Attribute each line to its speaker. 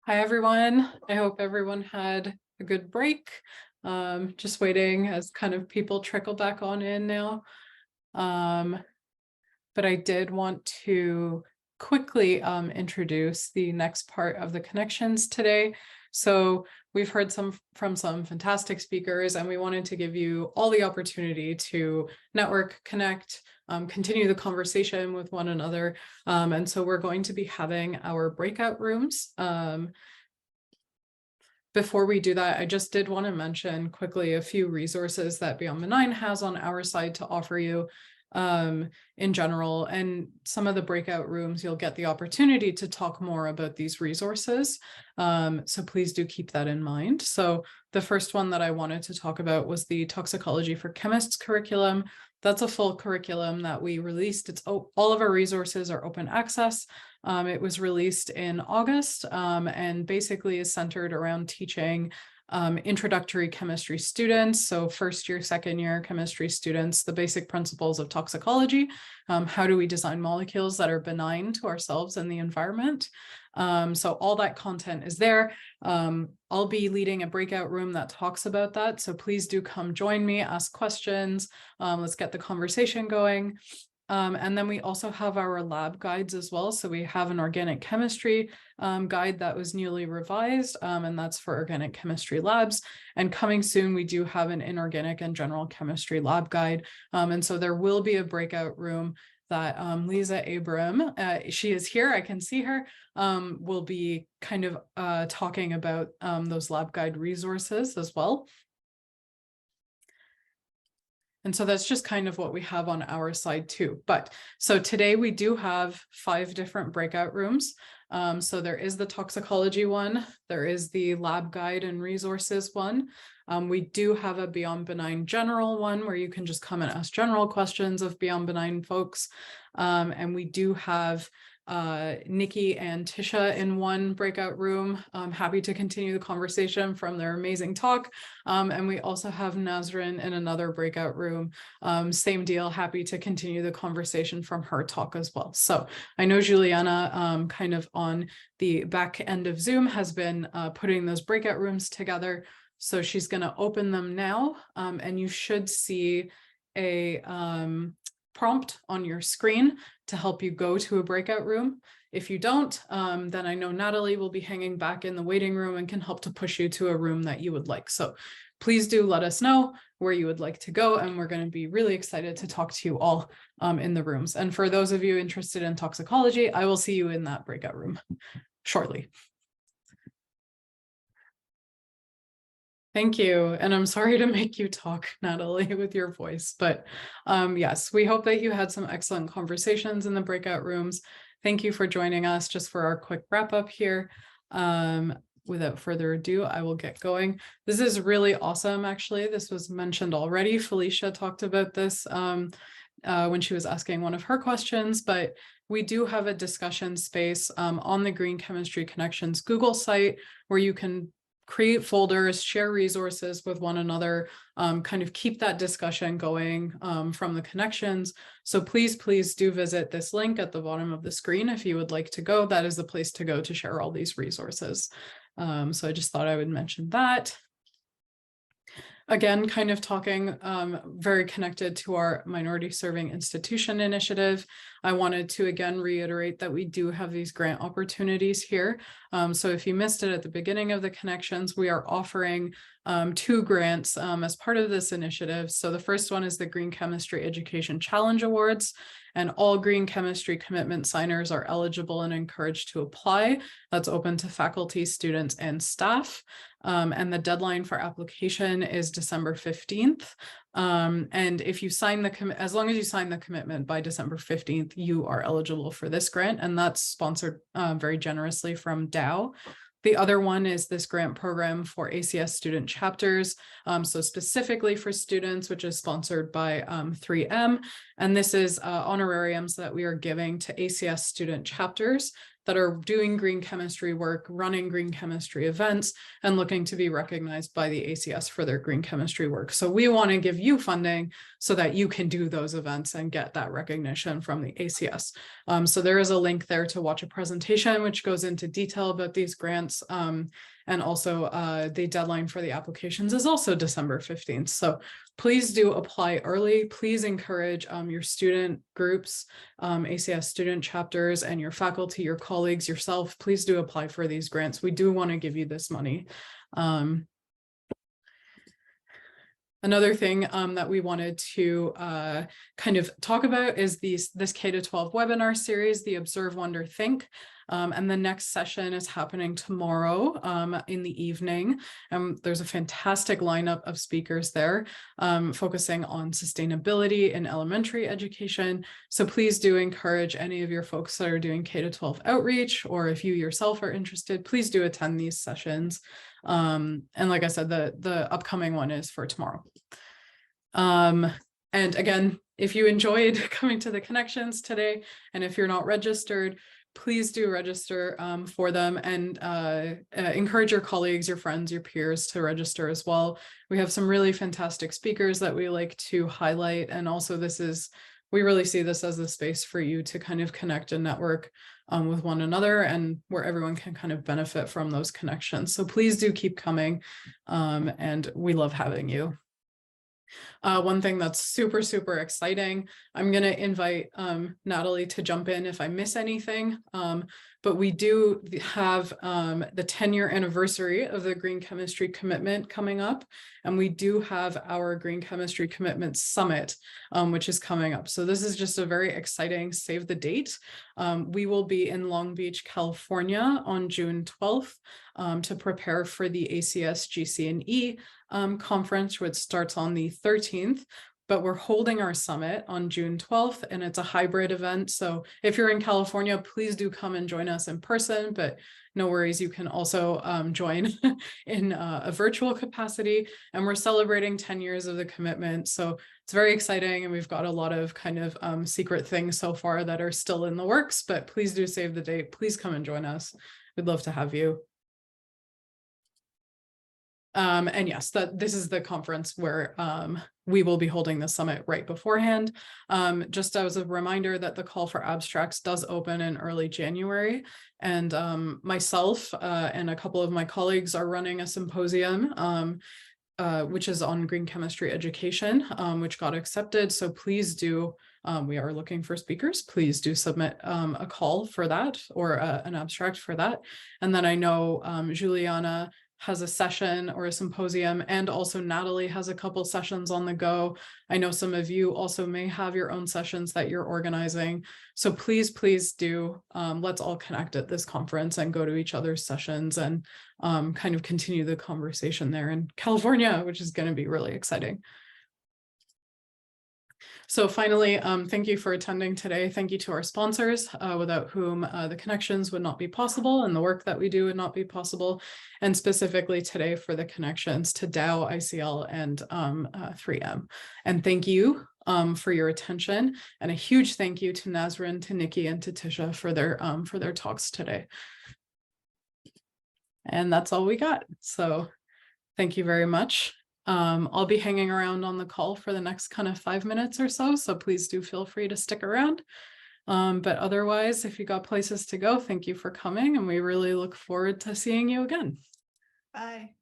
Speaker 1: Hi, everyone. I hope everyone had a good break. Just waiting as kind of people trickle back on in now. But I did want to quickly introduce the next part of the connections today. So we've heard from some fantastic speakers, and we wanted to give you all the opportunity to network, connect, continue the conversation with one another. And so we're going to be having our breakout rooms. Before we do that, I just did want to mention quickly a few resources that Beyond Benign has on our side to offer you in general. And some of the breakout rooms, you'll get the opportunity to talk more about these resources. So please do keep that in mind. So the first one that I wanted to talk about was the Toxicology for Chemists curriculum. That's a full curriculum that we released. All of our resources are open access. It was released in August and basically is centered around teaching introductory chemistry students, so first year, second year chemistry students, the basic principles of toxicology. How do we design molecules that are benign to ourselves and the environment? So all that content is there. I'll be leading a breakout room that talks about that. So please do come join me, ask questions. Let's get the conversation going. And then we also have our lab guides as well. So we have an organic chemistry guide that was newly revised, and that's for organic chemistry labs. And coming soon, we do have an inorganic and general chemistry lab guide. And so there will be a breakout room that Lisa Abram, she is here, I can see her, will be kind of talking about those lab guide resources as well. And so that's just kind of what we have on our side too. But so today we do have 5 different breakout rooms. So there is the toxicology one, there is the lab guide and resources one. We do have a Beyond Benign general one where you can just come and ask general questions of Beyond Benign folks. And we do have Nikki and Tisha in one breakout room. I'm happy to continue the conversation from their amazing talk. And we also have Nazrin in another breakout room. Same deal, happy to continue the conversation from her talk as well. So I know Juliana kind of on the back end of Zoom has been putting those breakout rooms together. So she's going to open them now, and you should see a prompt on your screen to help you go to a breakout room. If you don't, then I know Natalie will be hanging back in the waiting room and can help to push you to a room that you would like. So please do let us know where you would like to go, and we're going to be really excited to talk to you all in the rooms. And for those of you interested in toxicology, I will see you in that breakout room shortly. Thank you. And I'm sorry to make you talk, Natalie, with your voice. But yes, we hope that you had some excellent conversations in the breakout rooms. Thank you for joining us. Just for our quick wrap up here. Without further ado, I will get going. This is really awesome, actually. This was mentioned already. Felicia talked about this when she was asking one of her questions, but we do have a discussion space on the Green Chemistry Connections Google site where you can create folders, share resources with one another, kind of keep that discussion going from the connections. So please do visit this link at the bottom of the screen if you would like to go. That is the place to go to share all these resources. So I just thought I would mention that. Again, kind of talking very connected to our Minority Serving Institution initiative. I wanted to again reiterate that we do have these grant opportunities here. So if you missed it at the beginning of the connections, we are offering 2 grants as part of this initiative. So the first one is the Green Chemistry Education Challenge Awards, and all green chemistry commitment signers are eligible and encouraged to apply. That's open to faculty, students, and staff. And the deadline for application is December 15th. And if you sign as long as you sign the commitment by December 15th, you are eligible for this grant, and that's sponsored very generously from Dow. The other one is this grant program for ACS student chapters, so specifically for students, which is sponsored by 3M. And this is honorariums that we are giving to ACS student chapters that are doing green chemistry work, running green chemistry events, and looking to be recognized by the ACS for their green chemistry work. So we want to give you funding so that you can do those events and get that recognition from the ACS. So there is a link there to watch a presentation which goes into detail about these grants. And also the deadline for the applications is also December 15th. So please do apply early. Please encourage your student groups, ACS student chapters, and your faculty, your colleagues, yourself. Please do apply for these grants. We do want to give you this money. Another thing that we wanted to kind of talk about is this K-12 webinar series, the Observe, Wonder, Think. And the next session is happening tomorrow in the evening. There's a fantastic lineup of speakers there focusing on sustainability in elementary education. So please do encourage any of your folks that are doing K-12 outreach, or if you yourself are interested, please do attend these sessions. And like I said, the upcoming one is for tomorrow. And again, if you enjoyed coming to the Connections today, and if you're not registered, please do register for them, and encourage your colleagues, your friends, your peers to register as well. We have some really fantastic speakers that we like to highlight. And also we really see this as a space for you to kind of connect and network with one another, and where everyone can kind of benefit from those connections. So please do keep coming, and we love having you. One thing that's super, super exciting, I'm going to invite Natalie to jump in if I miss anything, but we do have the 10-year anniversary of the Green Chemistry Commitment coming up, and we do have our Green Chemistry Commitment Summit, which is coming up. So this is just a very exciting save the date. We will be in Long Beach, California on June 12th to prepare for the ACS GCNE conference, which starts on the 13th, but we're holding our summit on June 12th, and it's a hybrid event. So if you're in California, please do come and join us in person, but no worries, you can also join in a virtual capacity. And we're celebrating 10 years of the commitment. So it's very exciting, and we've got a lot of kind of secret things so far that are still in the works, but please do save the date. Please come and join us. We'd love to have you. And yes, this is the conference where we will be holding the summit right beforehand. Just as a reminder that the call for abstracts does open in early January, and myself and a couple of my colleagues are running a symposium which is on green chemistry education, which got accepted. So please do, we are looking for speakers. Please do submit a call for that, or an abstract for that. And then I know Juliana has a session or a symposium, and also Natalie has a couple sessions on the go. I know some of you also may have your own sessions that you're organizing. So please, please do, let's all connect at this conference and go to each other's sessions, and kind of continue the conversation there in California, which is going to be really exciting. So finally, thank you for attending today. Thank you to our sponsors, without whom the Connections would not be possible, and the work that we do would not be possible. And specifically today for the Connections to Dow, ICL, and 3M. And thank you for your attention. And a huge thank you to Nazrin, to Nikki, and to Tisha for their talks today. And that's all we got. So thank you very much. I'll be hanging around on the call for the next kind of 5 minutes or so, so please do feel free to stick around. But otherwise, if you got places to go, thank you for coming, and we really look forward to seeing you again.
Speaker 2: Bye.